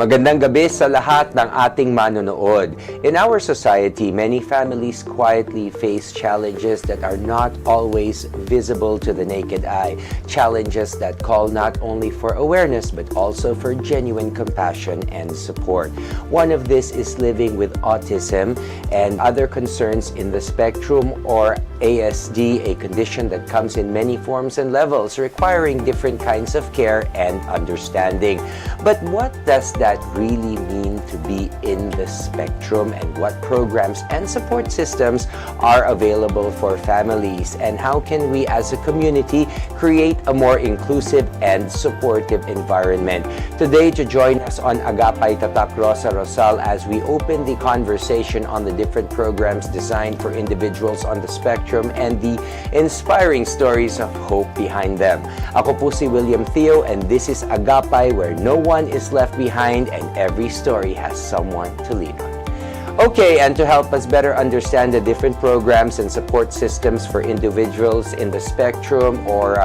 Magandang gabi sa lahat ng ating manonood. In our society, many families quietly face challenges that are not always visible to the naked eye. Challenges that call not only for awareness but also for genuine compassion and support. One of this is living with autism and other concerns in the spectrum, or ASD, a condition that comes in many forms and levels, requiring different kinds of care and understanding. But what does that really mean to be in the spectrum, and what programs and support systems are available for families, and how can we as a community create a more inclusive and supportive environment? Today, to join us on Agapay, Tatak Rosa Rosal as we open the conversation on the different programs designed for individuals on the spectrum and the inspiring stories of hope behind them. Ako po si William Thio, and this is Agapay, where no one is left behind and every story has someone to lean on. Okay, and to help us better understand the different programs and support systems for individuals in the spectrum or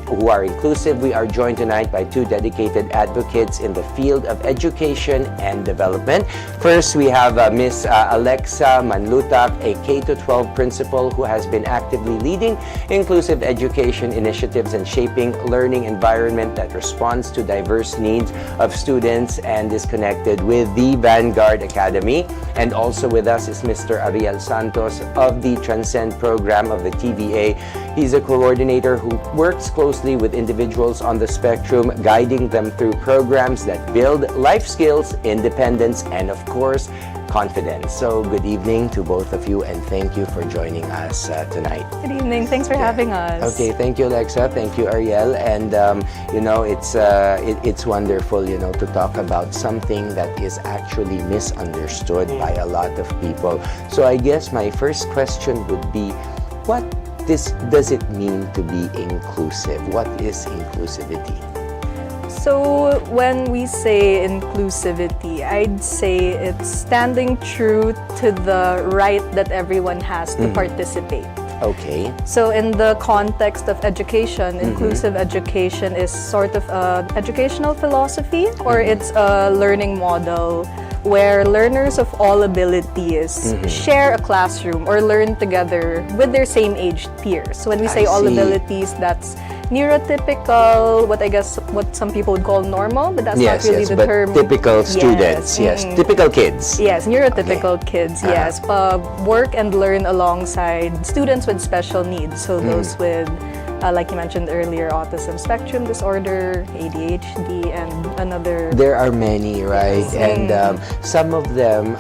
who are inclusive, we are joined tonight by two dedicated advocates in the field of education and development. First, we have Ms. Alexa Manlutak, a K-12 principal who has been actively leading inclusive education initiatives and shaping learning environment that responds to diverse needs of students and is connected with the Vanguard Academy. And also with us is Mr. Ariel Santos of the Transcend program of the TVA. He's a coordinator who works closely with individuals on the spectrum, guiding them through programs that build life skills, independence, and of course, confidence. So good evening to both of you, and thank you for joining us tonight. Good evening. Thanks for having us. Okay, thank you, Alexa. Thank you, Ariel. And you know, it's wonderful, you know, to talk about something that is actually misunderstood by a lot of people. So I guess my first question would be, what does it mean to be inclusive? What is inclusivity? So when we say inclusivity, I'd say it's standing true to the right that everyone has to participate. Okay. So in the context of education, inclusive education is sort of an educational philosophy, or it's a learning model where learners of all abilities share a classroom or learn together with their same aged peers. So when we say I all see. abilities, that's neurotypical, what some people would call normal, but that's Yes, not really yes, the but term. typical Yes, students, yes, typical kids. Yes, neurotypical kids, Uh-huh. yes. Work and learn alongside students with special needs. So those with, like you mentioned earlier, autism spectrum disorder, ADHD, and another. There are many, right? And some of them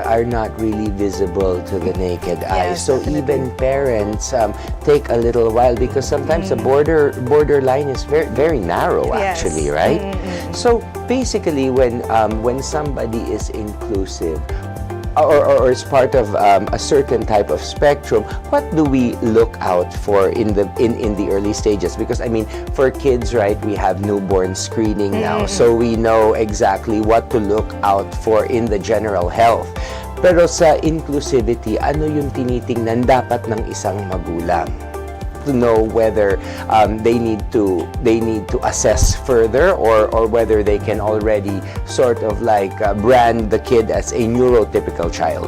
are not really visible to the naked eye. Yes, So definitely. even parents take a little while, because sometimes the borderline is very very narrow, Yes. actually, right? So basically, when somebody is inclusive, or is part of a certain type of spectrum, what do we look out for in the early stages? Because I mean, for kids, right, we have newborn screening now, so we know exactly what to look out for in the general health. Pero sa inclusivity, ano yung tinitingnan dapat ng isang magulang to know whether they need to assess further, or whether they can already sort of brand the kid as a neurotypical child?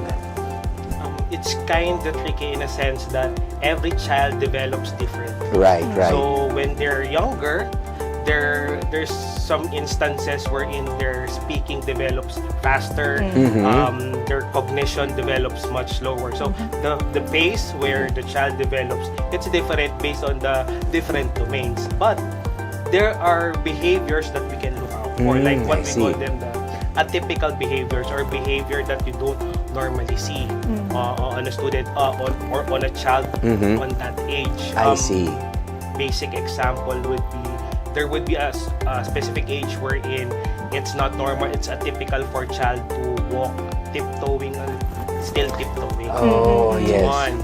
It's kind of tricky in a sense that every child develops different. Right. So when they're younger, there's some instances wherein their speaking develops faster, their cognition develops much slower. So the pace where the child develops, it's different based on the different domains. But there are behaviors that we can look out for, like what I we call see. them the atypical behaviors, or behavior that you don't normally see on a student or on a child on that age. I see. Basic example would be, there would be a specific age wherein it's not normal, it's atypical for child to walk tiptoeing, still tiptoeing. Oh, yes. One,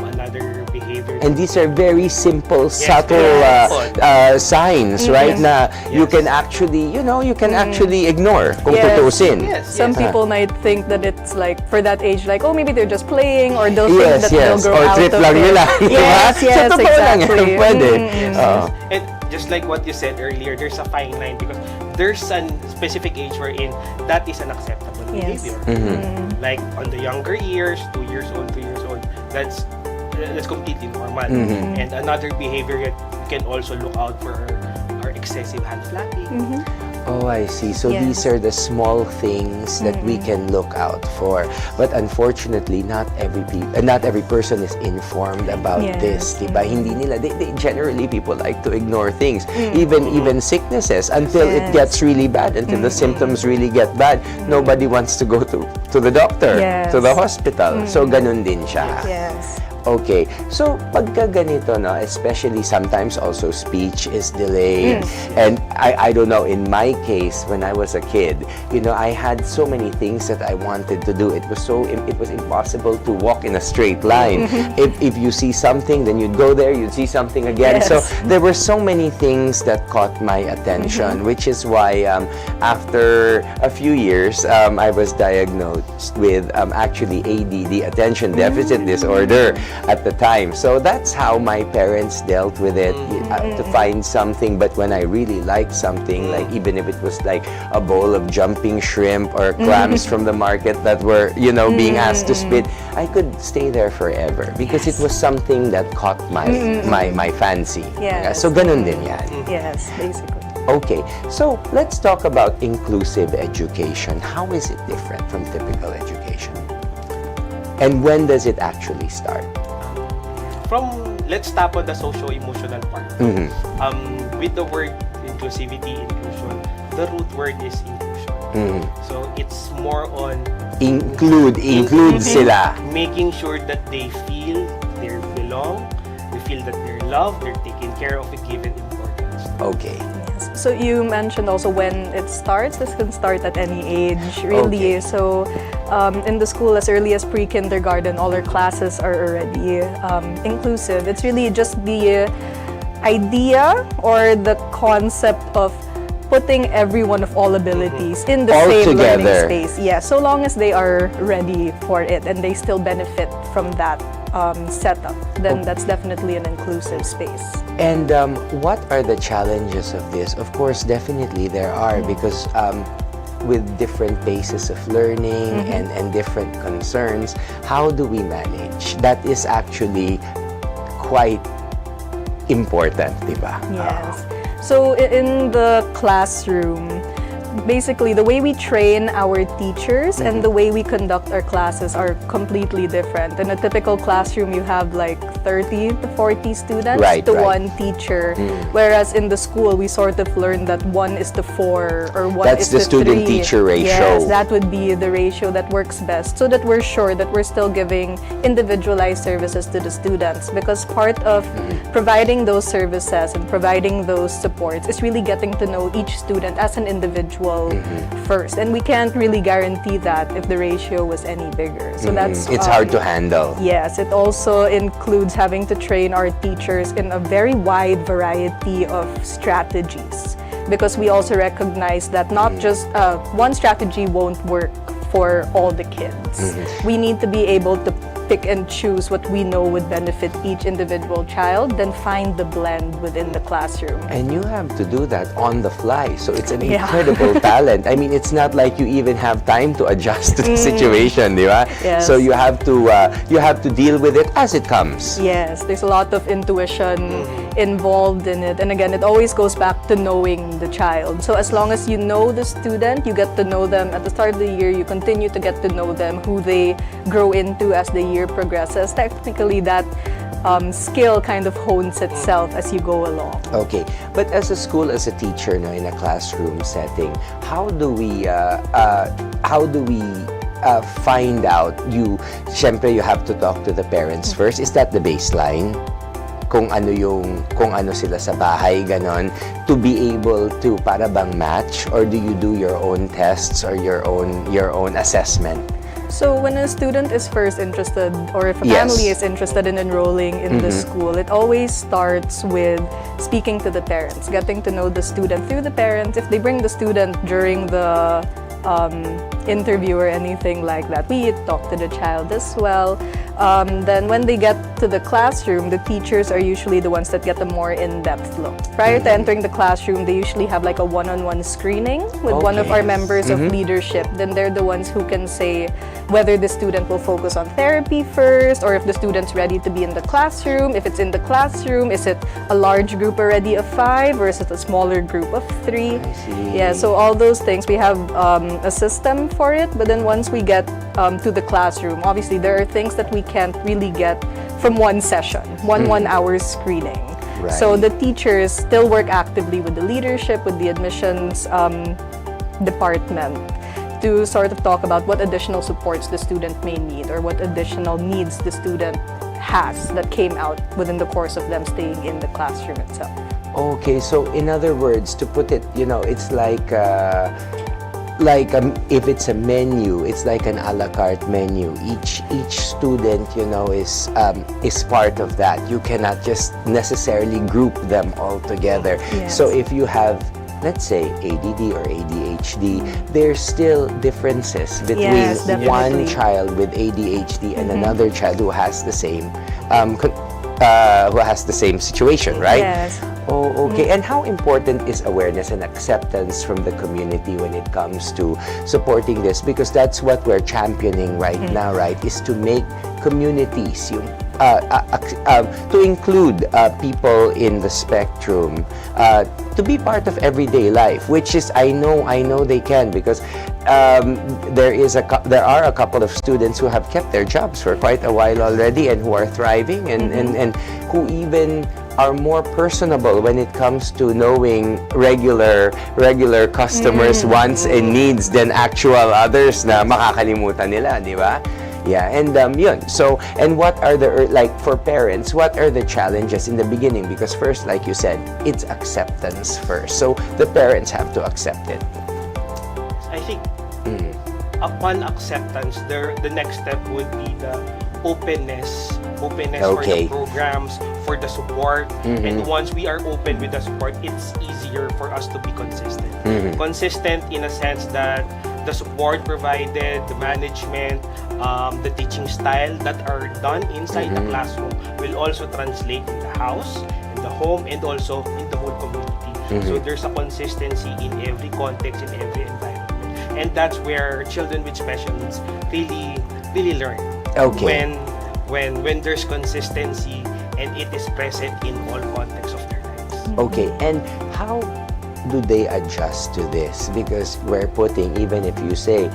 another behavior. And these are very simple, Yes, subtle very signs, right? Na you can actually, actually ignore kung Yes. tutusin. Yes, Some yes. people might think that it's like, for that age, like, oh, maybe they're just playing, or they'll Yes, think that yes. they'll grow Or out trip of lang it. nila, di ba? Yes, Sa yes, totoo lang yan, exactly. pwede. Oo. And just like what you said earlier, there's a fine line, because there's a specific age wherein that is an acceptable Yes. behavior. Like on the younger years, 2 years old, 3 years old, that's completely normal. And another behavior that you can also look out for are excessive hand flapping. Oh, I see. So Yes. these are the small things that we can look out for. But unfortunately, not every person is informed about Yes. this, diba? Hindi nila. They generally, people like to ignore things, even sicknesses, until it Yes. gets really bad, until the symptoms really get bad. Nobody wants to go to the doctor, Yes. to the hospital. So ganun din siya. Yes. Okay. So, pagka ganito, no, especially sometimes also speech is delayed. And I don't know, in my case, when I was a kid, I had so many things that I wanted to do. It was impossible to walk in a straight line. If you see something, then you'd go there, you'd see something again. Yes. So, there were so many things that caught my attention, which is why after a few years, I was diagnosed with actually ADD, attention deficit disorder, at the time. So that's how my parents dealt with it, to find something. But when I really liked something, like even if it was like a bowl of jumping shrimp or clams from the market that were, being asked to spit, I could stay there forever, because it was something that caught my fancy. Yes. So ganun din yan. Yes, basically. Okay, so let's talk about inclusive education. How is it different from typical education? And when does it actually start? Let's tap on the socio-emotional part. With the word inclusivity, inclusion, the root word is inclusion. So it's more on Include sila. making sure that they feel they belong, they feel that they're loved, they're taken care of, and given importance. Okay. Yes. So you mentioned also when it starts. This can start at any age, really. Okay. So in the school, as early as pre-kindergarten, all our classes are already inclusive. It's really just the idea or the concept of putting everyone of all abilities in the All same together. learning space. Yeah, so long as they are ready for it and they still benefit from that setup, then that's definitely an inclusive space. And what are the challenges of this? Of course, definitely there are, because with different paces of learning and different concerns, how do we manage? That is actually quite important, diba? Yes. So in the classroom, basically the way we train our teachers and the way we conduct our classes are completely different. In a typical classroom, you have like 30 to 40 students to one teacher, whereas in the school, we sort of learn that 1:4 or 1:3. That's the student-teacher ratio. Yes, that would be the ratio that works best, so that we're sure that we're still giving individualized services to the students, because part of providing those services and providing those supports is really getting to know each student as an individual first, and we can't really guarantee that if the ratio was any bigger. So that's it's hard to handle. Yes, it also includes having to train our teachers in a very wide variety of strategies, because we also recognize that not just one strategy won't work for all the kids. We need to be able to pick and choose what we know would benefit each individual child, then find the blend within the classroom. And you have to do that on the fly. So it's an incredible talent. I mean, it's not like you even have time to adjust to the situation, di ba? Yes. So you have to deal with it as it comes. Yes, there's a lot of intuition involved in it. And again, it always goes back to knowing the child. So as long as you know the student, you get to know them at the start of the year, you continue to get to know them, who they grow into as the year progresses. Technically, that skill kind of hones itself as you go along. Okay, but as a school, as a teacher, no, in a classroom setting, how do we find out? Syempre, you have to talk to the parents first. Is that the baseline? Kung ano sila sa bahay, ganon, to be able to para bang match, or do you do your own tests or your own assessment? So when a student is first interested, or if a family is interested in enrolling in the school, it always starts with speaking to the parents, getting to know the student through the parents. If they bring the student during the interview or anything like that, we talk to the child as well. Then when they get to the classroom, the teachers are usually the ones that get a more in-depth look. Prior to entering the classroom, they usually have like a one-on-one screening with one of our members of leadership. Then they're the ones who can say whether the student will focus on therapy first, or if the student's ready to be in the classroom. If it's in the classroom, is it a large group already of 5, or is it a smaller group of 3? I see. Yeah, so all those things, we have a system for it. But then once we get to the classroom, obviously there are things that we can't really get from one session, one hour screening. Right. So the teachers still work actively with the leadership, with the admissions department, to sort of talk about what additional supports the student may need, or what additional needs the student has that came out within the course of them staying in the classroom itself. Okay, so in other words, to put it, it's like if it's a menu, it's like an a la carte menu. Each student, is part of that. You cannot just necessarily group them all together. Yes. So if you have, let's say, ADD or ADHD, there's still differences between one child with ADHD and another child who has the same situation, right? Yes. Oh, okay. And how important is awareness and acceptance from the community when it comes to supporting this? Because that's what we're championing right now, right? Is to make communities, to include people in the spectrum, to be part of everyday life, which is, I know they can, because there are a couple of students who have kept their jobs for quite a while already, and who are thriving, and who even are more personable when it comes to knowing regular customers' wants and needs than actual others na makakalimutan nila, di ba? Yeah, and yun. So, and what are for parents, what are the challenges in the beginning? Because first, like you said, it's acceptance first. So the parents have to accept it. I think upon acceptance, the next step would be the openness for the programs, for the support. And once we are open with the support, it's easier for us to be consistent. Consistent in a sense that the support provided, the management, the teaching style that are done inside the classroom will also translate in the house, in the home, and also in the whole community. So there's a consistency in every context, in every environment. And that's where children with special needs really learn. Okay. When there's consistency and it is present in all contexts of their lives. Okay, and how do they adjust to this? Because we're putting, even if you say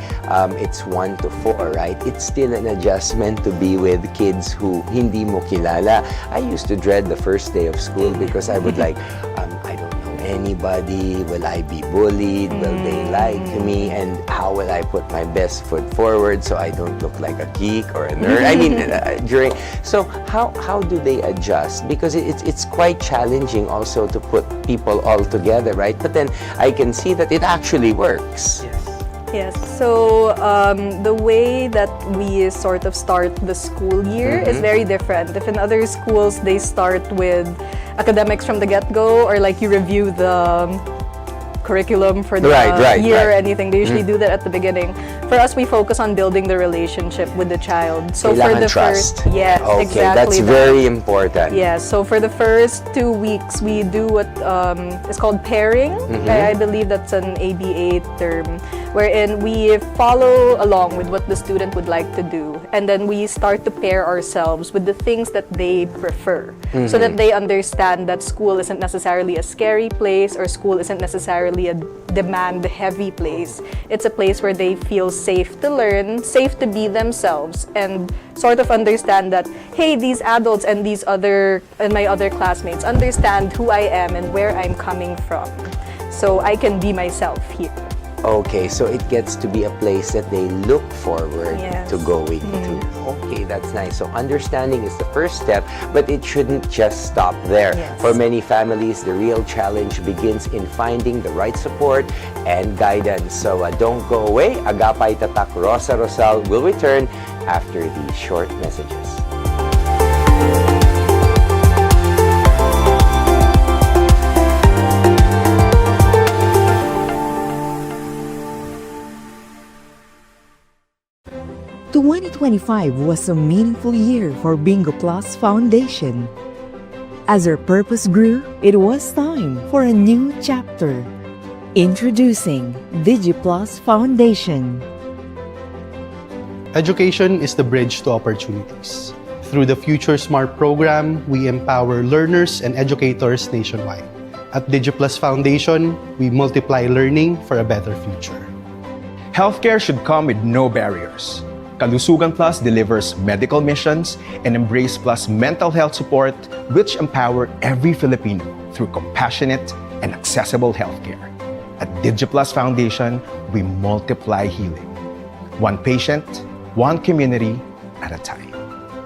it's 1 to 4, right? It's still an adjustment to be with kids who hindi mo kilala. I used to dread the first day of school because I would like, I don't know anybody. Will I be bullied? Will they like me? And how will I put my best foot forward so I don't look like a geek or a nerd? I mean, so how do they adjust? Because it's quite challenging also to put people all together, right? But then I can see that it actually works. Yes, so the way that we sort of start the school year is very different. If in other schools they start with academics from the get-go, or like you review the curriculum for the year or anything, they usually do that at the beginning. For us, we focus on building the relationship with the child. So Kailangan for the trust. first, yes, Okay, exactly. that's very important. Yeah, so for the first 2 weeks, we do what is called pairing. I believe that's an ABA term, wherein we follow along with what the student would like to do. And then we start to pair ourselves with the things that they prefer, so that they understand that school isn't necessarily a scary place, or school isn't necessarily a demand-heavy place. It's a place where they feel safe to learn, safe to be themselves, and sort of understand that, hey, these adults and my other classmates understand who I am and where I'm coming from, so I can be myself here. Okay, so it gets to be a place that they look forward to going to. Okay, that's nice. So understanding is the first step, but it shouldn't just stop there. For many families, the real challenge begins in finding the right support and guidance. So don't go away. Agapay Tatak Rosa Rosal will return after these short messages. The 2025 was a meaningful year for Bingo Plus Foundation. As our purpose grew, it was time for a new chapter. Introducing DigiPlus Foundation. Education is the bridge to opportunities. Through the Future Smart program, we empower learners and educators nationwide. At DigiPlus Foundation, we multiply learning for a better future. Healthcare should come with no barriers. Kalusugan Plus delivers medical missions, and Embrace Plus mental health support, which empower every Filipino through compassionate and accessible healthcare. At DigiPlus Foundation, we multiply healing. One patient, one community at a time.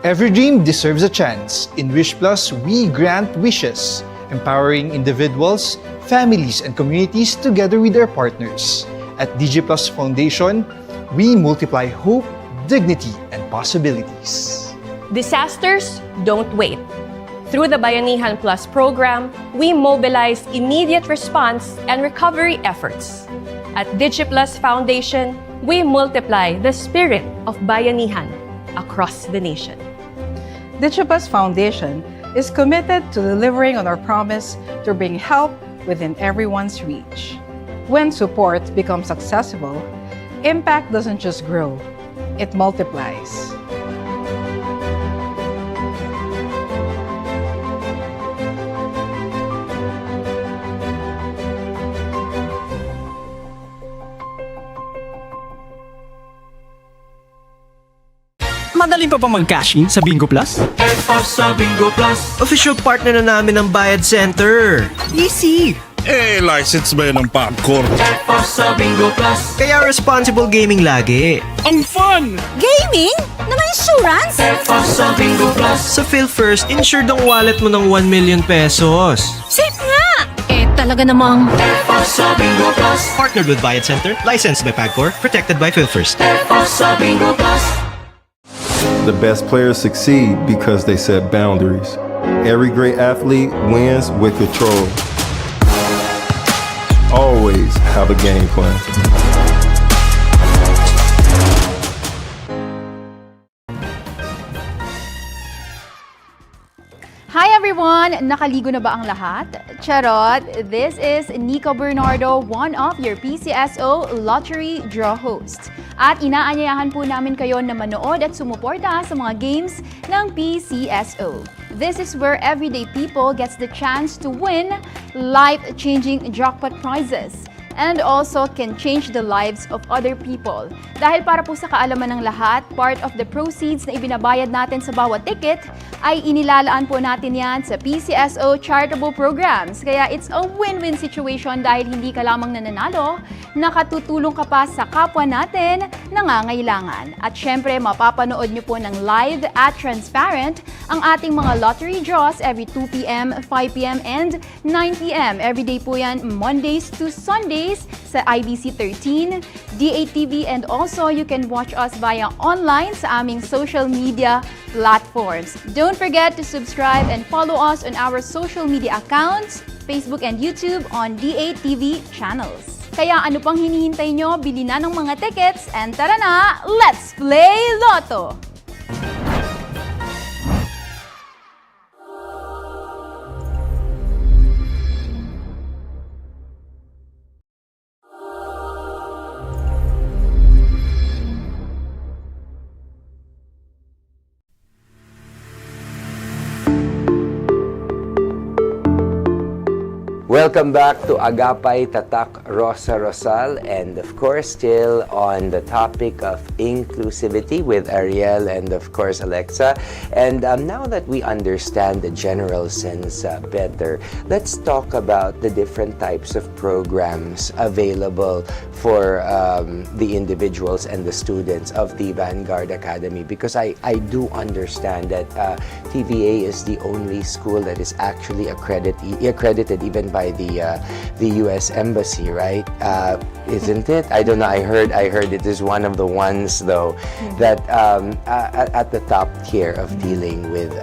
Every dream deserves a chance. In Wish Plus, we grant wishes, empowering individuals, families, and communities together with their partners. At DigiPlus Foundation, we multiply hope, dignity, and possibilities. Disasters don't wait. Through the Bayanihan Plus program, we mobilize immediate response and recovery efforts. At DigiPlus Foundation, we multiply the spirit of Bayanihan across the nation. DigiPlus Foundation is committed to delivering on our promise to bring help within everyone's reach. When support becomes accessible, impact doesn't just grow, it multiplies. Madaling pa mag-cash in sa Bingo Plus? Sa Bingo Plus, Official partner na namin ng Bayad Center. Easy! license ba yun ng popcorn? Sa Bingo Plus, Kaya responsible gaming lagi. ang fun! Gaming? Na may insurance? Sa Bingo Plus, Sa PhilFirst, insured ang wallet mo ng 1 million pesos. Safe nga! Talaga namang... sa Bingo Plus, Partnered with Bayad Center, licensed by PAGCOR, protected by PhilFirst. sa Bingo Plus. The best players succeed because they set boundaries. Every great athlete wins with control. Always have a game plan. everyone! Nakaligo na ba ang lahat? Charot! This is Nico Bernardo, one of your PCSO Lottery Draw hosts. At inaanyayahan po namin kayo na manood at sumuporta sa mga games ng PCSO. This is where everyday people gets the chance to win life-changing jackpot prizes and also can change the lives of other people. Dahil para po sa kaalaman ng lahat, part of the proceeds na ibinabayad natin sa bawat ticket ay inilalaan po natin yan sa PCSO charitable programs. Kaya it's a win-win situation dahil hindi ka lamang nananalo, nakatutulong ka pa sa kapwa natin nangangailangan. At syempre, mapapanood nyo po ng live at transparent ang ating mga lottery draws every 2 p.m., 5 p.m., and 9 p.m. Everyday po yan, Mondays to Sundays sa IBC 13, D8TV, and also you can watch us via online sa aming social media platforms. Don't forget to subscribe and follow us on our social media accounts, Facebook and YouTube on D8TV channels. Kaya ano pang hinihintay nyo, bili na ng mga tickets and tara na, let's play Lotto! Welcome back to Agapay, Tatak Rosa Rosal, and of course still on the topic of inclusivity with Ariel and of course Alexa. And now that we understand the general sense better, let's talk about the different types of programs available for the individuals and the students of the Vanguard Academy, because I do understand that TVA is the only school that is actually accredited even by the U.S. Embassy, right? Isn't it? I don't know. I heard it is one of the ones though that at the top tier of dealing with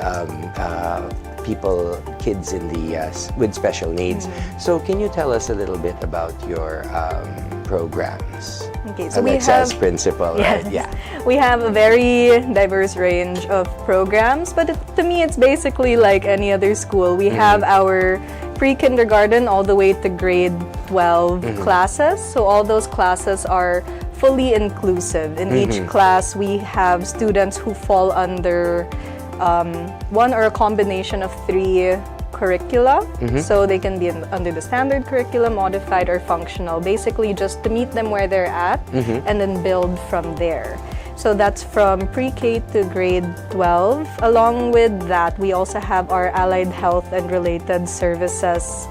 kids in the with special needs. So can you tell us a little bit about your programs? Okay, so Alexa as principal, yes, right? Yeah. We have a very diverse range of programs, but to me it's basically like any other school. We have our pre-kindergarten all the way to grade 12 classes. So all those classes are fully inclusive. In each class, we have students who fall under one or a combination of 3 curricula. So they can be under the standard curriculum, modified, or functional. Basically, just to meet them where they're at and then build from there. So that's from pre-K to grade 12. Along with that, we also have our allied health and related services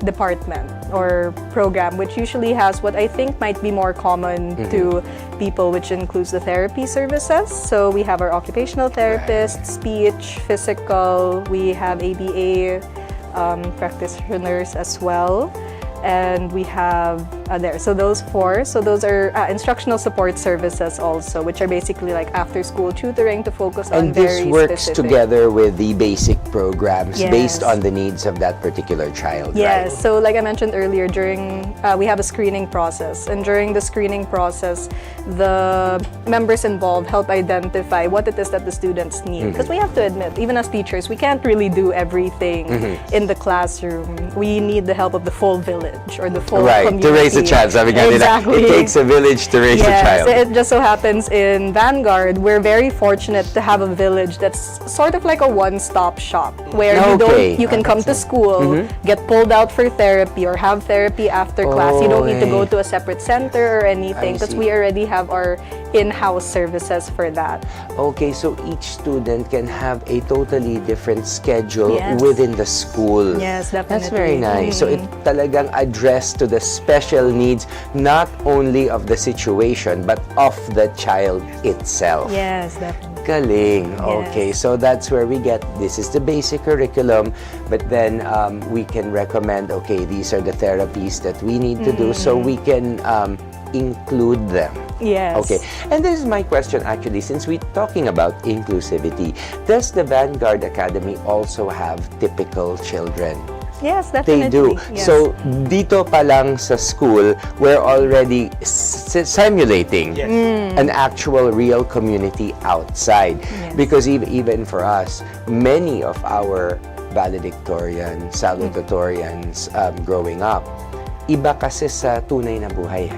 department or program, which usually has what I think might be more common to people, which includes the therapy services. So we have our occupational therapist, speech, physical, we have ABA practitioners as well. And we have there. So those 4. So those are instructional support services also, which are basically like after-school tutoring to focus on very And this works specific. together with the basic programs Yes. based on the needs of that particular child, Yes. right? So like I mentioned earlier, we have a screening process. And during the screening process, the members involved help identify what it is that the students need. Because we have to admit, even as teachers, we can't really do everything in the classroom. We need the help of the full village or the full community. To raise a child. Sabi nga nila, Exactly. it takes a village to raise a child. It just so happens in Vanguard, we're very fortunate to have a village that's sort of like a one-stop shop where you can come to school, get pulled out for therapy or have therapy after class. You don't need to go to a separate center or anything because we already have our in-house services for that. Okay, so each student can have a totally different schedule Yes. within the school. Yes, definitely. That's very nice. So it talagang addressed to the special needs not only of the situation but of the child itself. Yes, definitely. Galing. Okay, so that's where we get, this is the basic curriculum, but then we can recommend, okay, these are the therapies that we need to do, so we can include them. Yes. Okay, and this is my question actually, since we're talking about inclusivity, does the Vanguard Academy also have typical children? Yes, They do. definitely. Yes. So, dito pa lang sa school, we're already simulating an actual real community outside. Yes. Because even for us, many of our valedictorians, salutatorians growing up, iba kasi sa tunay na buhay.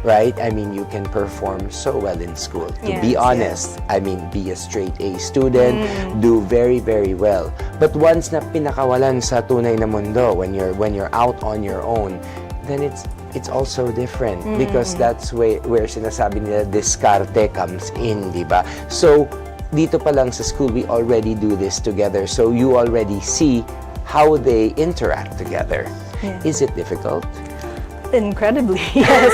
Right? I mean, you can perform so well in school. To be honest, I mean, be a straight A student, do very, very well. But once na pinakawalan sa tunay na mundo, when you're out on your own, then it's also different because that's where sinasabi nila diskarte comes in, di ba? So, dito pa lang sa school, we already do this together. So, you already see how they interact together. Yeah. Is it difficult? Incredibly, yes.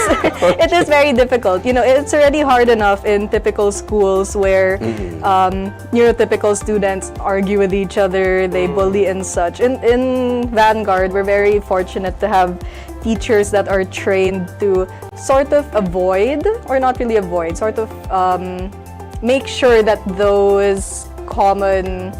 It is very difficult. You know, it's already hard enough in typical schools where neurotypical students argue with each other, they bully and such. In Vanguard, we're very fortunate to have teachers that are trained to sort of avoid, or not really avoid, sort of make sure that those common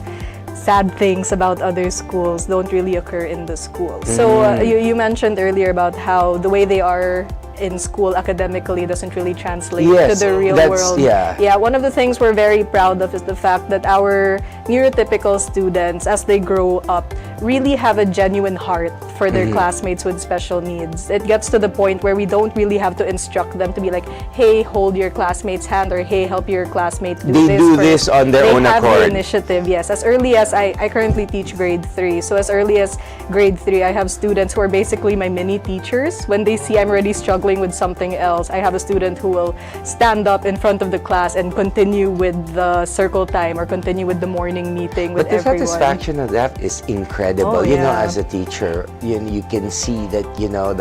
sad things about other schools don't really occur in the school. So you mentioned earlier about how the way they are in school academically doesn't really translate to the real world. Yeah, one of the things we're very proud of is the fact that our neurotypical students, as they grow up, really have a genuine heart for their classmates with special needs. It gets to the point where we don't really have to instruct them to be like, hey, hold your classmate's hand, or hey, help your classmate do this. They do this on their own accord. They have the initiative, yes. As early as I currently teach grade 3. So as early as grade 3, I have students who are basically my mini teachers. When they see I'm already struggling with something else, I have a student who will stand up in front of the class and continue with the circle time or continue with the morning meeting with But the everyone. satisfaction of that is incredible. Oh, You know, yeah. as a teacher, you can see that, you know,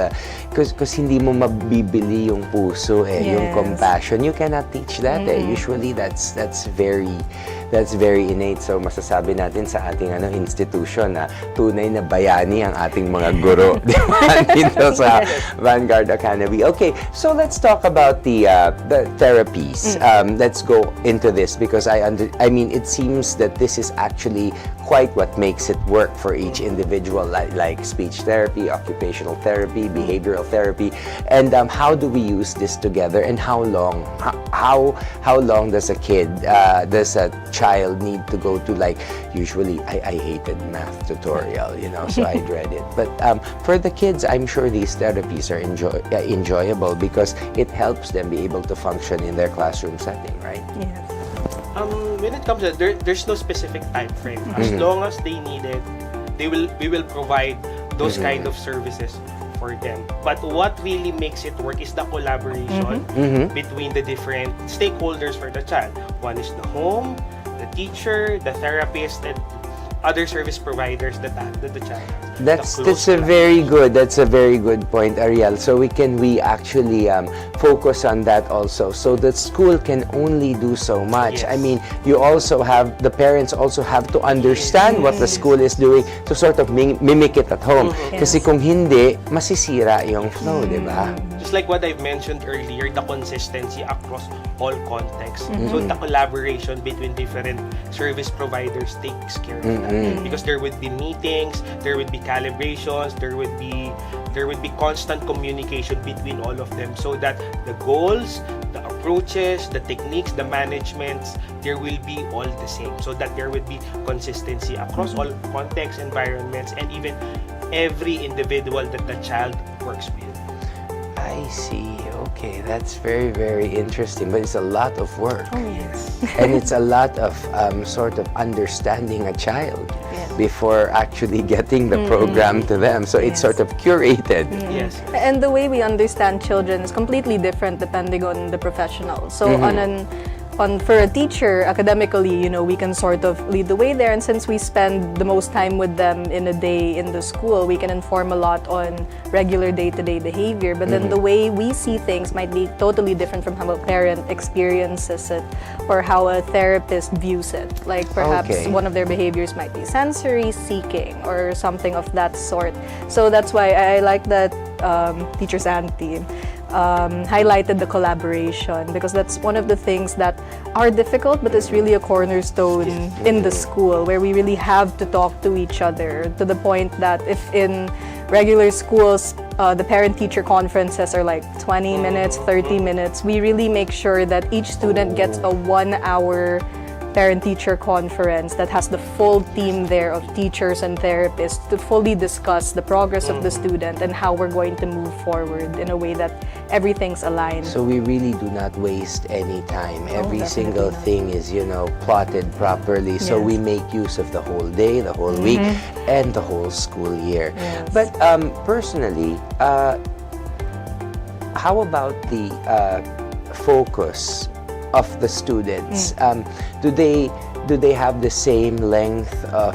because hindi mo mabibili yung puso yung Yes. compassion. You cannot teach that Usually that's very innate. So masasabi natin sa ating institution na tunay na bayani ang ating mga guro. Di ba? Dito sa Vanguard Academy. Okay, so let's talk about the therapies. Let's go into this because I mean, it seems that this is actually quite what makes it work for each individual, like speech therapy, occupational therapy, behavioral therapy, and how do we use this together, and how long does a child need to go to? Like, usually I hated math tutorial, you know, so I dread it. But for the kids, I'm sure these therapies are enjoyable because it helps them be able to function in their classroom setting, right? Yes. When it comes to there's no specific time frame. As long as they need it, we will provide those kind of services for them. But what really makes it work is the collaboration between the different stakeholders for the child. One is the home, the teacher, the therapist, and other service providers that the child has. That's a very good point, Ariel. So we actually focus on that also. So the school can only do so much. Yes. I mean, the parents also have to understand what the school is doing to sort of mimic it at home. Kasi kung hindi, masisira yung flow, di ba? Just like what I've mentioned earlier, the consistency across all contexts. So the collaboration between different service providers takes care of that. Because there would be meetings, there would be calibrations, there would be constant communication between all of them, so that the goals, the approaches, the techniques, the managements, there will be all the same, so that there would be consistency across all contexts, environments, and even every individual that the child works with. I see. Okay, that's very, very interesting. But it's a lot of work. Oh, yes. And it's a lot of sort of understanding a child before actually getting the program to them. So it's sort of curated. Yes. And the way we understand children is completely different depending on the professional. So for a teacher, academically, you know, we can sort of lead the way there. And since we spend the most time with them in a day in the school, we can inform a lot on regular day-to-day behavior. But then the way we see things might be totally different from how a parent experiences it or how a therapist views it. Like perhaps one of their behaviors might be sensory seeking or something of that sort. So that's why I like that teacher's auntie highlighted the collaboration, because that's one of the things that are difficult but is really a cornerstone in the school, where we really have to talk to each other, to the point that if in regular schools the parent-teacher conferences are like 20 minutes, 30 minutes, we really make sure that each student gets a 1-hour parent-teacher conference that has the full team there of teachers and therapists to fully discuss the progress of the student and how we're going to move forward in a way that everything's aligned. So we really do not waste any time. Every definitely single not. thing is, plotted properly. So Yes. we make use of the whole day, the whole week, and the whole school year. Yes. But personally, how about the focus of the students? Do they have the same length of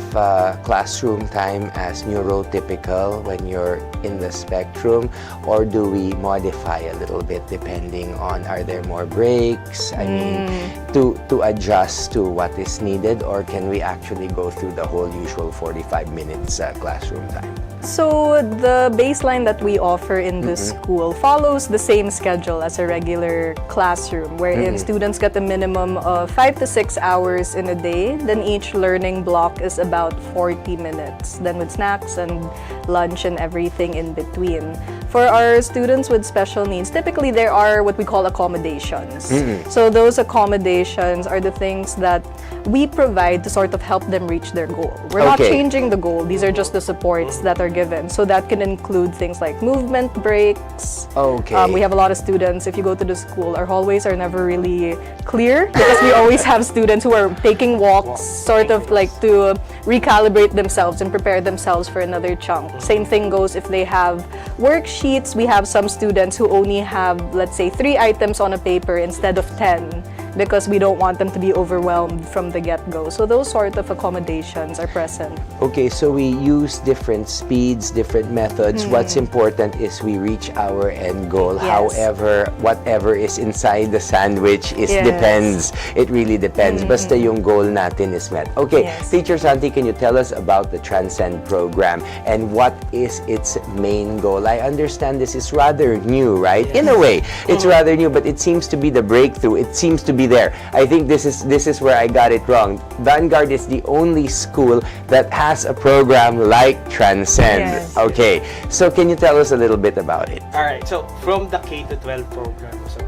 classroom time as neurotypical when you're in the spectrum, or do we modify a little bit depending on, are there more breaks? I mean, to adjust to what is needed, or can we actually go through the whole usual 45 minutes classroom time? So the baseline that we offer in the school follows the same schedule as a regular classroom, wherein students get a minimum of 5 to 6 hours in a day. Then each learning block is about 40 minutes, then with snacks and lunch and everything in between. For our students with special needs, typically there are what we call accommodations. So those accommodations are the things that we provide to sort of help them reach their goal. We're not changing the goal. These are just the supports that are given. So that can include things like movement breaks. We have a lot of students, if you go to the school, our hallways are never really clear because we always have students who are taking walks, sort of like to recalibrate themselves and prepare themselves for another chunk. Same thing goes if they have worksheets. We have some students who only have, let's say, 3 items on a paper instead of 10, because we don't want them to be overwhelmed from the get-go. So those sort of accommodations are present. Okay, so we use different speeds, different methods. What's important is we reach our end goal. Yes. However, whatever is inside the sandwich depends. It really depends. Basta yung goal natin is met. Okay, Teacher Santi, can you tell us about the Transcend program and what is its main goal? I understand this is rather new, right? In a way, it's rather new, but it seems to be the breakthrough. It seems to be there. I think this is where I got it wrong. Vanguard is the only school that has a program like Transcend. Yes. Okay, so can you tell us a little bit about it? All right, so from the K-12 program, so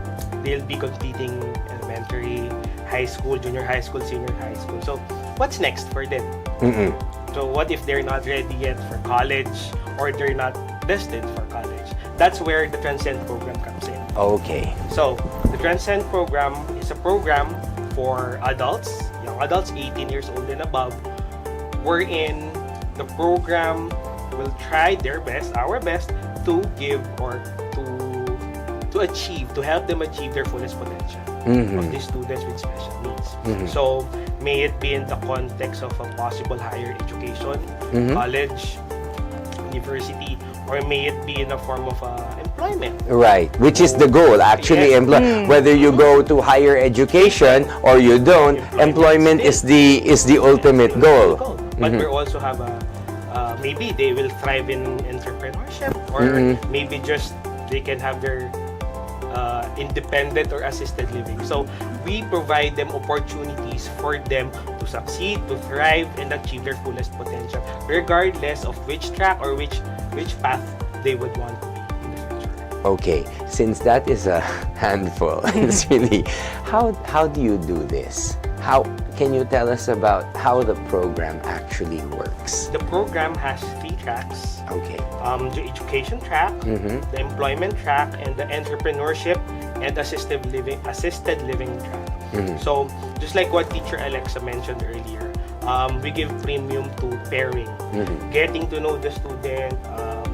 they'll be completing elementary, high school, junior high school, senior high school. So what's next for them? So what if they're not ready yet for college, or they're not destined for college? That's where the Transcend program comes in. Okay. So the Transcend program is a program for adults, young adults 18 years old and above, wherein the program will try their best, our best, to give or to achieve, to help them achieve their fullest potential of these students with special needs. So may it be in the context of a possible higher education, college, university, or may it be in the form of employment. Right, which is the goal actually. Whether you go to higher education or you don't, employment is the ultimate goal. But we also have maybe they will thrive in entrepreneurship, or maybe just they can have their independent or assisted living. So we provide them opportunities for them to succeed, to thrive, and achieve their fullest potential, regardless of which track or which path they would want to be in the future. Okay, since that is a handful, it's really, how do you do this? How can you tell us about how the program actually works? The program has 3 tracks. Okay. The education track, the employment track, and the entrepreneurship and assisted living track. So just like what Teacher Alexa mentioned earlier, we give premium to pairing, getting to know the student,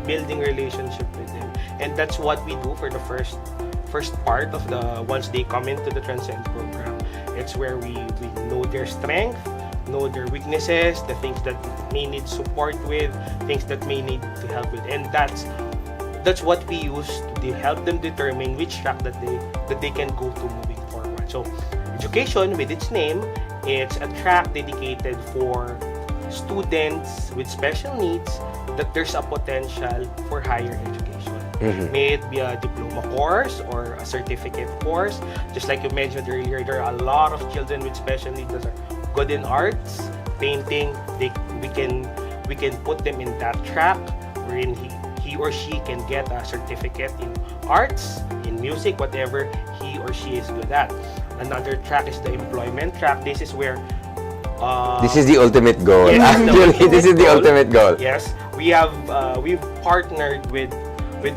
building relationship with them, and that's what we do for the first part of the once they come into the Transcend program. It's where we know their strength, know their weaknesses, the things that may need support with, things that may need to help with, and that's what we use to help them determine which track that they can go to moving forward. So education, with its name, it's a track dedicated for students with special needs that there's a potential for higher education. May it be a diploma course or a certificate course. Just like you mentioned earlier, there are a lot of children with special needs that are good in arts, painting. We can put them in that track wherein he or she can get a certificate in arts, in music, whatever he or she is good at. Another track is the employment track. This is where this is the ultimate goal. Yes, Actually, this is the ultimate goal. Yes, we've partnered with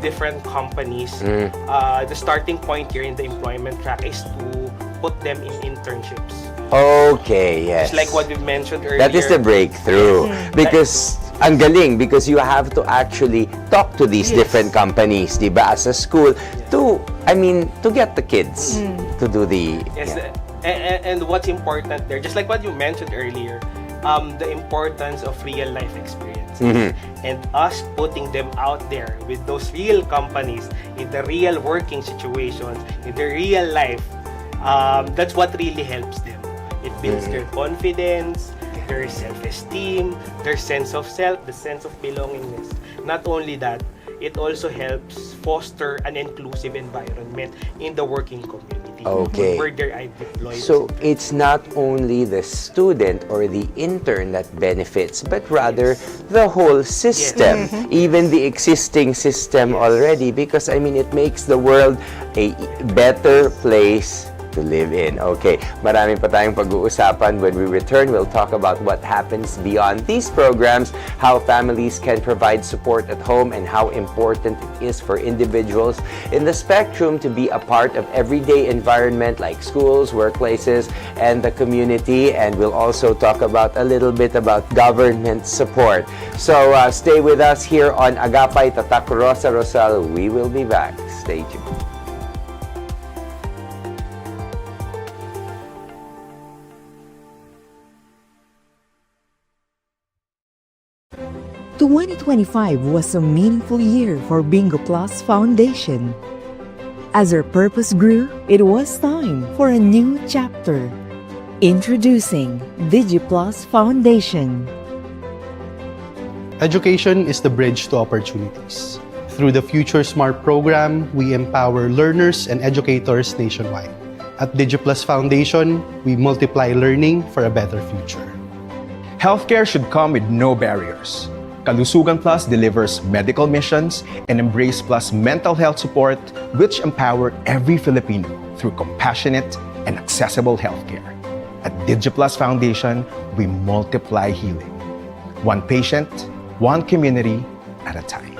different companies. The starting point here in the employment track is to put them in internships. Okay, yes. Just like what we mentioned earlier. That is the breakthrough. Because ang galing, because you have to actually talk to these different companies, diba, as a school, to get the kids to do the... Yes, and what's important there, just like what you mentioned earlier, the importance of real life experiences and us putting them out there with those real companies in the real working situations, in the real life, that's what really helps them. It builds their confidence, their self-esteem, their sense of self, the sense of belongingness. Not only that, it also helps foster an inclusive environment in the working community. Okay. Where they're deployed. So it's not only the student or the intern that benefits, but rather the whole system, even the existing system already, because it makes the world a better place to live in. Okay, marami pa tayong pag-uusapan. When we return, we'll talk about what happens beyond these programs, how families can provide support at home, and how important it is for individuals in the spectrum to be a part of everyday environment like schools, workplaces, and the community. And we'll also talk about a little bit about government support. So stay with us here on Agapay, Tatak Rosa Rosal. We will be back. Stay tuned. 2025 was a meaningful year for Bingo Plus Foundation. As our purpose grew, it was time for a new chapter. Introducing DigiPlus Foundation. Education is the bridge to opportunities. Through the Future Smart program, we empower learners and educators nationwide. At DigiPlus Foundation, we multiply learning for a better future. Healthcare should come with no barriers. Kalusugan Plus delivers medical missions and Embrace Plus mental health support, which empower every Filipino through compassionate and accessible healthcare. At DigiPlus Foundation, we multiply healing. One patient, one community at a time.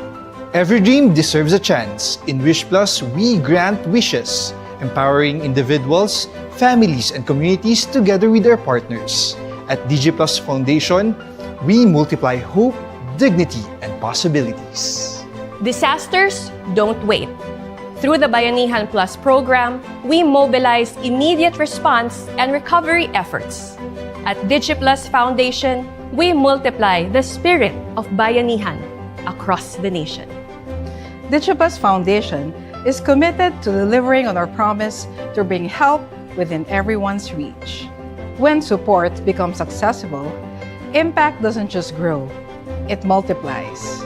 Every dream deserves a chance. In Wish Plus, we grant wishes, empowering individuals, families, and communities together with their partners. At DigiPlus Foundation, we multiply hope, dignity, and possibilities. Disasters don't wait. Through the Bayanihan Plus program, we mobilize immediate response and recovery efforts. At DigiPlus Foundation, we multiply the spirit of Bayanihan across the nation. DigiPlus Foundation is committed to delivering on our promise to bring help within everyone's reach. When support becomes accessible, impact doesn't just grow, it multiplies.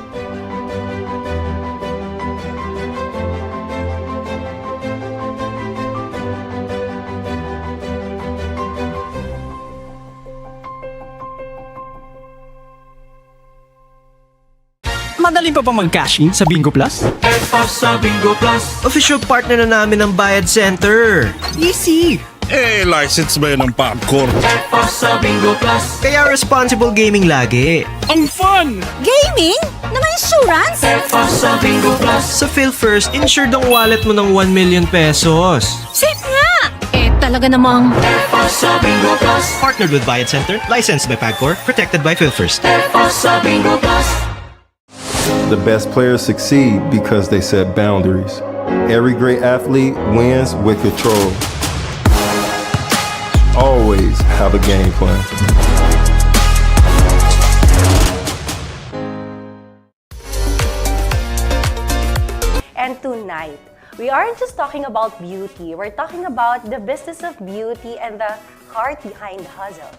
Madali pa mag-cash in sa Bingo Plus? Sa Bingo Plus. Official partner na namin ng Bayad Center. Easy! License ba yun ng popcorn? Sa Bingo Plus. Kaya responsible gaming lagi. Ang fun! Gaming? Na may insurance? Sa Bingo Plus. Sa PhilFirst, insured ang wallet mo ng 1 million pesos. Safe nga! Talaga namang... Sa Bingo Plus. Partnered with Bayad Center, licensed by PAGCOR, protected by PhilFirst. Sa Bingo Plus. The best players succeed because they set boundaries. Every great athlete wins with control. Always have a game plan. And tonight, we aren't just talking about beauty, we're talking about the business of beauty and the heart behind the hustle.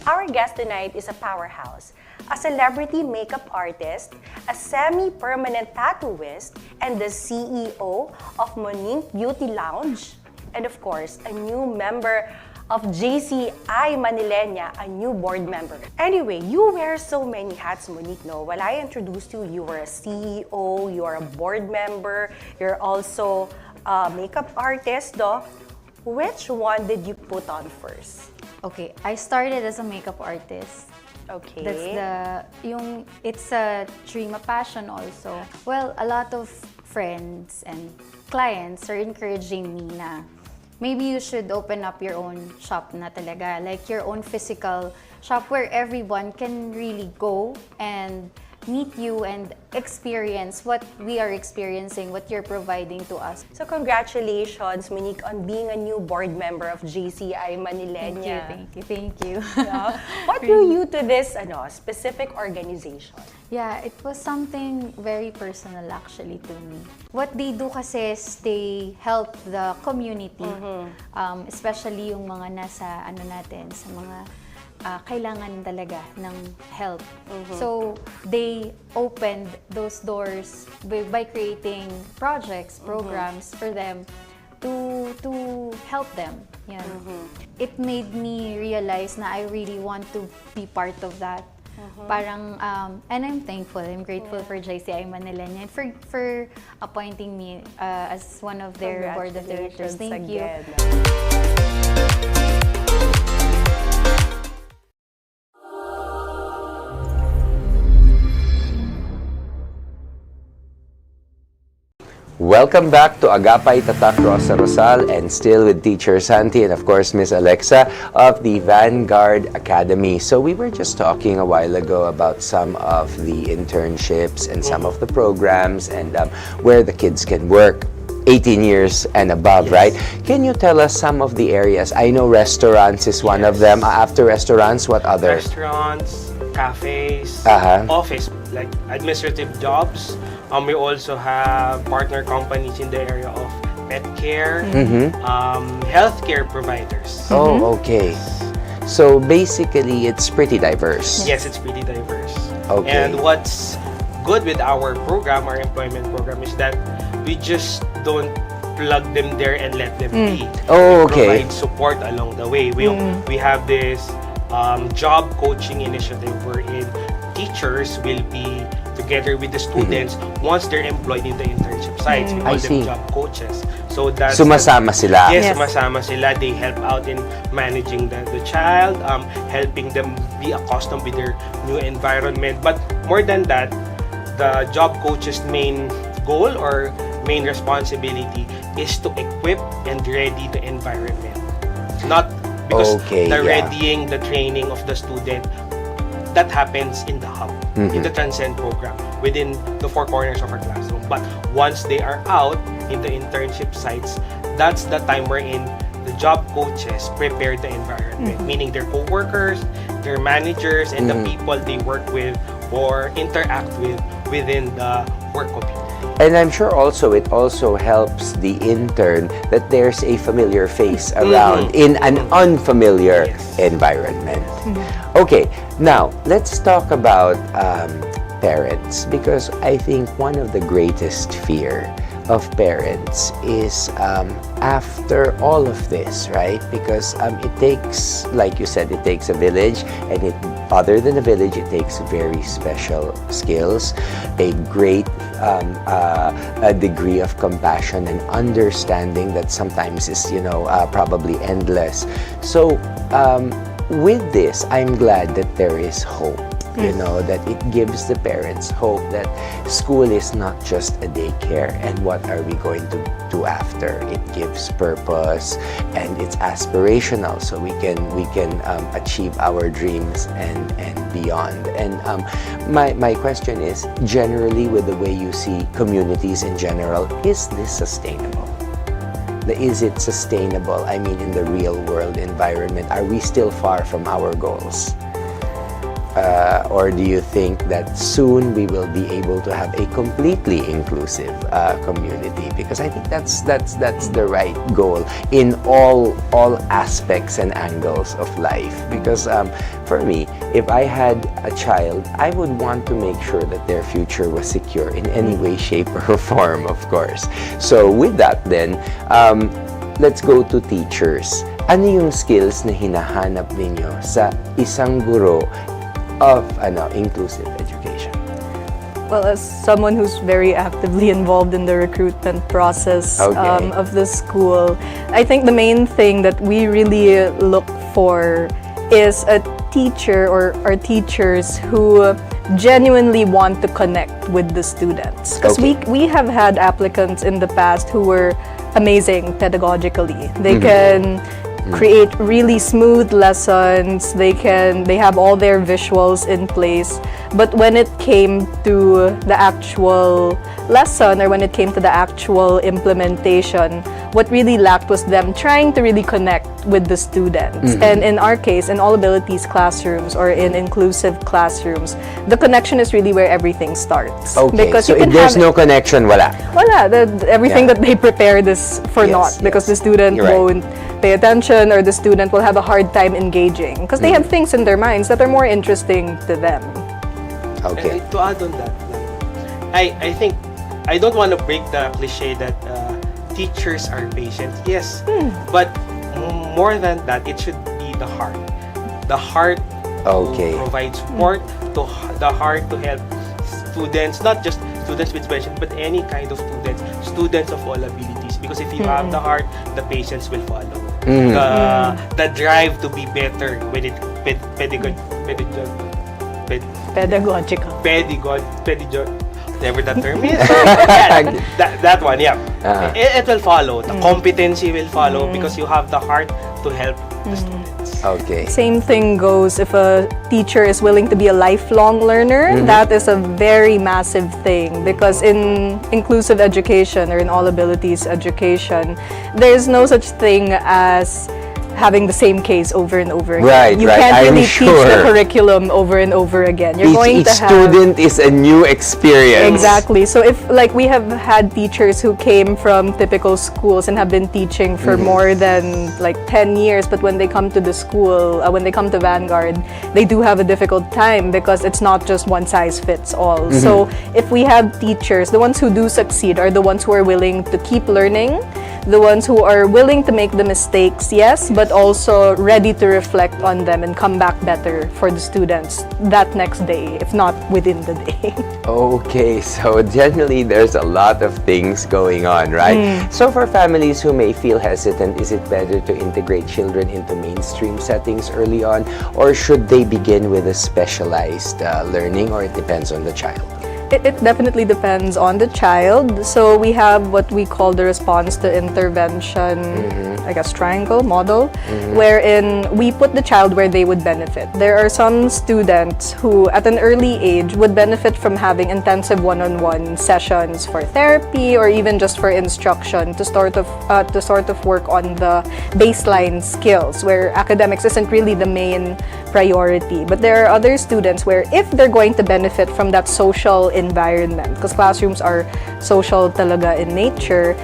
Our guest tonight is a powerhouse, a celebrity makeup artist, a semi-permanent tattooist, and the CEO of Monique Beauty Lounge, and of course, a new member of JCI Manilena, a new board member. Anyway, you wear so many hats, Monique, no? While I introduced you, you were a CEO, you are a board member, you're also a makeup artist, no? Which one did you put on first? Okay, I started as a makeup artist. Okay. It's a dream, a passion also. Well, a lot of friends and clients are encouraging me na maybe you should open up your own shop na talaga, like your own physical shop where everyone can really go and meet you and experience what we are experiencing, what you're providing to us. So congratulations, Monique, on being a new board member of JCI Manilena. Thank you. Yeah. What drew you to this specific organization? Yeah, it was something very personal actually to me. What they do kasi is they help the community, especially yung mga nasa sa mga kailangan talaga ng help. So, they opened those doors by creating projects, programs for them to help them. Yan. It made me realize na I really want to be part of that. Parang, and I'm thankful, I'm grateful for JCI Manilena and for appointing me as one of their board of directors. Thank you. Welcome back to Agapay, Tatak Rosa Rosal, and still with Teacher Santi and of course Miss Alexa of the Vanguard Academy. So we were just talking a while ago about some of the internships and some of the programs and where the kids can work 18 years and above, right? Can you tell us some of the areas? I know restaurants is one of them. After restaurants, what other? Restaurants, cafes, office, like administrative jobs. We also have partner companies in the area of pet care, healthcare providers. Oh, okay. So basically, it's pretty diverse. Yes, it's pretty diverse. Okay. And what's good with our program, our employment program, is that we just don't plug them there and let them be. Oh, we okay. provide support along the way. We have this job coaching initiative wherein teachers will be together with the students once they're employed in the internship sites. We call them job coaches. So that's sumasama sila. Yes, sumasama sila. They help out in managing the child, helping them be accustomed with their new environment. But more than that, the job coach's main goal or main responsibility is to equip and ready the environment. Not because readying, the training of the student, that happens in the hub, in the Transcend program, within the four corners of our classroom. But once they are out in the internship sites, that's the time wherein the job coaches prepare the environment, meaning their co-workers, their managers, and the people they work with or interact with within the work community. And I'm sure also it also helps the intern that there's a familiar face around in an unfamiliar environment. Okay, now let's talk about parents, because I think one of the greatest fear of parents is after all of this, right? Because it takes, like you said, it takes a village, and other than a village, it takes very special skills, a great a degree of compassion and understanding that sometimes is, probably endless. So with this, I'm glad that there is hope. That it gives the parents hope that school is not just a daycare, and what are we going to do after? It gives purpose and it's aspirational, so we can achieve our dreams and beyond. And my question is, generally, with the way you see communities in general, is this sustainable? Is it sustainable? I mean, in the real world environment, are we still far from our goals? Or do you think that soon we will be able to have a completely inclusive community? Because I think that's the right goal in all aspects and angles of life. Because for me, if I had a child, I would want to make sure that their future was secure in any way, shape, or form, of course. So with that then, let's go to teachers. Ano yung skills na hinahanap ninyo sa isang guro of inclusive education? Well, as someone who's very actively involved in the recruitment process of the school, I think the main thing that we really look for is a teacher or our teachers who genuinely want to connect with the students. Because we have had applicants in the past who were amazing pedagogically. They can create really smooth lessons. They have all their visuals in place. But when it came to the actual lesson or when it came to the actual implementation, what really lacked was them trying to really connect with the students. And in our case, in all abilities classrooms or in inclusive classrooms, the connection is really where everything starts. Because so if there's no connection, wala. Everything that they prepared is for naught because the student won't pay attention or the student will have a hard time engaging because they have things in their minds that are more interesting to them. And to add on that, I think I don't want to break the cliche that teachers are patient. Yes, but more than that, it should be the heart. The heart to provide support, to the heart to help students, not just students with special, but any kind of students of all abilities. Because if you have the heart, the patience will follow. The drive to be better when it pedagogical. Whatever that term is. That one, it will follow. The competency will follow because you have the heart to help the students. Same thing goes if a teacher is willing to be a lifelong learner. That is a very massive thing because in inclusive education or in all abilities education, there is no such thing as having the same case over and over again. You can't really teach the curriculum over and over again. You're going to have student is a new experience. Exactly. So if we have had teachers who came from typical schools and have been teaching for more than 10 years, but when they come to the school, when they come to Vanguard, they do have a difficult time because it's not just one size fits all. So if we have teachers, the ones who do succeed are the ones who are willing to keep learning, the ones who are willing to make the mistakes, yes, but also ready to reflect on them and come back better for the students that next day, if not within the day. So generally there's a lot of things going on, right? So for families who may feel hesitant, is it better to integrate children into mainstream settings early on, or should they begin with a specialized learning, or it depends on the child? It definitely depends on the child. So we have what we call the response to intervention, triangle model, wherein we put the child where they would benefit. There are some students who at an early age would benefit from having intensive one-on-one sessions for therapy or even just for instruction to sort of work on the baseline skills where academics isn't really the main priority. But there are other students where if they're going to benefit from that social environment, because classrooms are social talaga in nature,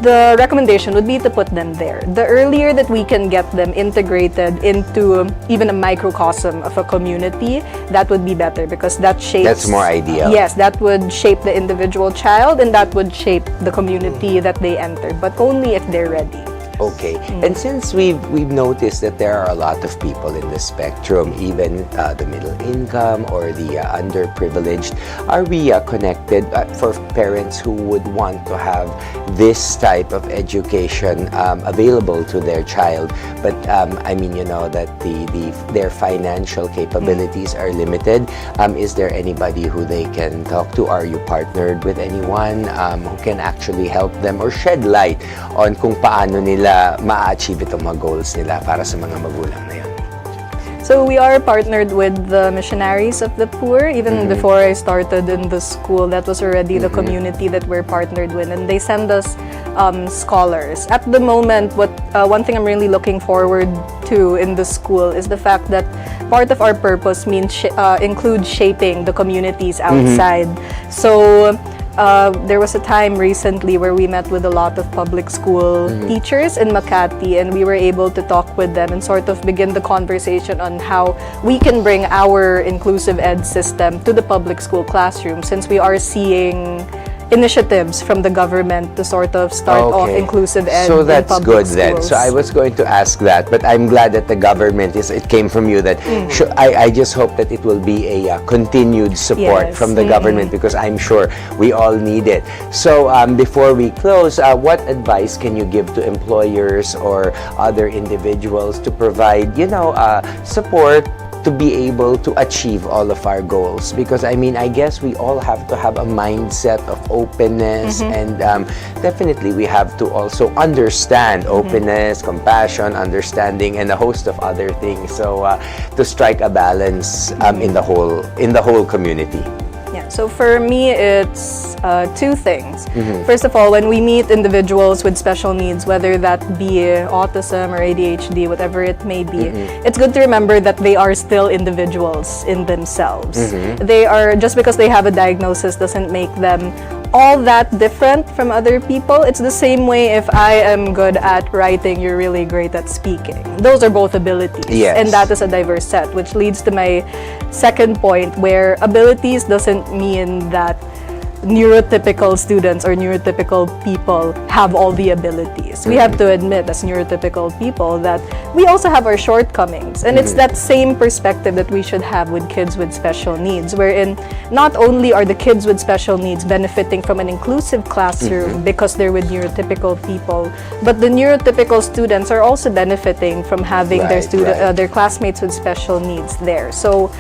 the recommendation would be to put them there. The earlier that we can get them integrated into even a microcosm of a community, that would be better because that shapes... That's more ideal. Yes, that would shape the individual child and that would shape the community that they enter, but only if they're ready. And since we've noticed that there are a lot of people in the spectrum, even the middle income or the underprivileged, are we connected for parents who would want to have this type of education available to their child, but that their financial capabilities are limited? Is there anybody who they can talk to? Are you partnered with anyone who can actually help them or shed light on kung paano nila ma-achieve itong mga goals nila para sa mga magulang na yun? So we are partnered with the Missionaries of the Poor. Even before I started in the school, that was already the community that we're partnered with, and they send us scholars. At the moment, one thing I'm really looking forward to in the school is the fact that part of our purpose includes shaping the communities outside. So there was a time recently where we met with a lot of public school teachers in Makati, and we were able to talk with them and sort of begin the conversation on how we can bring our inclusive ed system to the public school classroom, since we are seeing initiatives from the government to sort of start off inclusive ed so in that's public good schools. then. So I was going to ask that, but I'm glad that the government it came from you. That I just hope that it will be a continued support from the government, because I'm sure we all need it. So before we close, what advice can you give to employers or other individuals to provide, support to be able to achieve all of our goals? Because I mean, I guess we all have to have a mindset of openness, and definitely we have to also understand openness, compassion, understanding, and a host of other things. So to strike a balance in the whole community. Yeah, so for me, it's two things. First of all, when we meet individuals with special needs, whether that be autism or ADHD, whatever it may be, it's good to remember that they are still individuals in themselves. They are, just because they have a diagnosis doesn't make them all that different from other people. It's the same way if I am good at writing, you're really great at speaking. Those are both abilities. Yes. And that is a diverse set, which leads to my second point, where abilities doesn't mean that neurotypical students or neurotypical people have all the abilities. We have to admit, as neurotypical people, that we also have our shortcomings. And it's that same perspective that we should have with kids with special needs, wherein not only are the kids with special needs benefiting from an inclusive classroom because they're with neurotypical people, but the neurotypical students are also benefiting from having their classmates with special needs there. So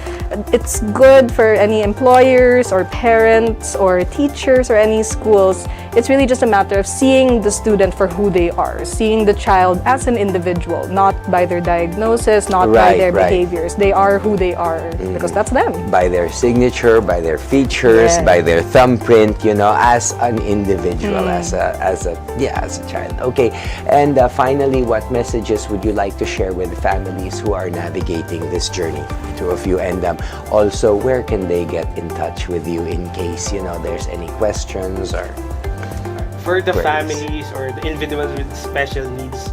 it's good for any employers or parents or teachers or any schools. It's really just a matter of seeing the student for who they are, seeing the child as an individual, not by their diagnosis, not by their behaviors. They are who they are because that's them. By their signature, by their features, by their thumbprint, as an individual, as a child. Okay, and finally, what messages would you like to share with families who are navigating this journey? Two of you, and also, where can they get in touch with you in case there's any questions or for the queries? families or the individuals with special needs,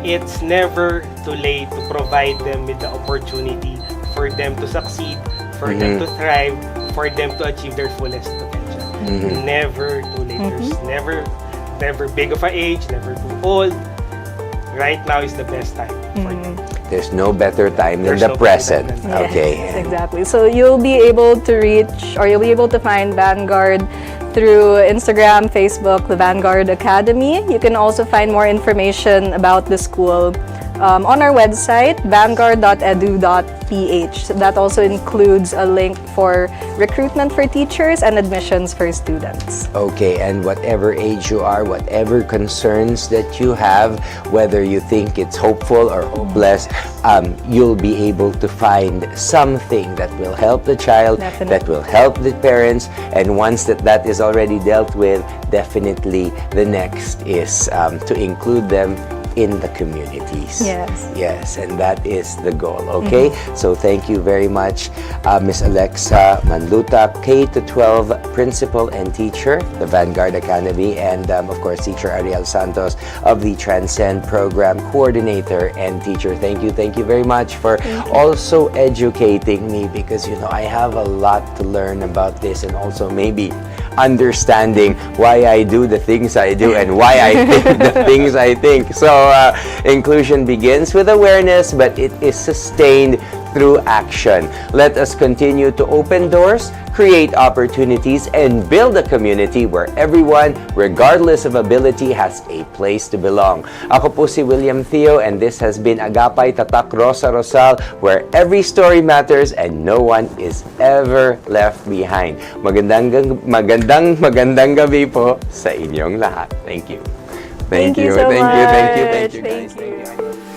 it's never too late to provide them with the opportunity for them to succeed, for them to thrive, for them to achieve their fullest potential. Never too late. There's never big of an age, never too old. Right now is the best time for them. There's no better time than the present. Okay. Yes, exactly. So you'll be able to reach, or you'll be able to find Vanguard through Instagram, Facebook, the Vanguard Academy. You can also find more information about the school on our website, vanguard.edu.ph. That also includes a link for recruitment for teachers and admissions for students. Okay, and whatever age you are, whatever concerns that you have, whether you think it's hopeful or hopeless, you'll be able to find something that will help the child, that will help the parents, and once that is already dealt with, definitely the next is to include them in the communities. Yes, and that is the goal. Okay, so thank you very much, Miss Alexa Manluta, K-12 Principal and Teacher, the Vanguard Academy, and of course, Teacher Ariel Santos of the Transcend Program Coordinator and Teacher. Thank you very much for also educating me, because I have a lot to learn about this, and also maybe understanding why I do the things I do and why I think the things I think. So inclusion begins with awareness, but it is sustained through action. Let us continue to open doors, create opportunities, and build a community where everyone, regardless of ability, has a place to belong. Ako po si William Thio, and this has been Agapay, Tatak Rosa Rosal, where every story matters and no one is ever left behind. Magandang gabi po sa inyong lahat. Thank you. Thank you so much. Thank you, guys. Thank you.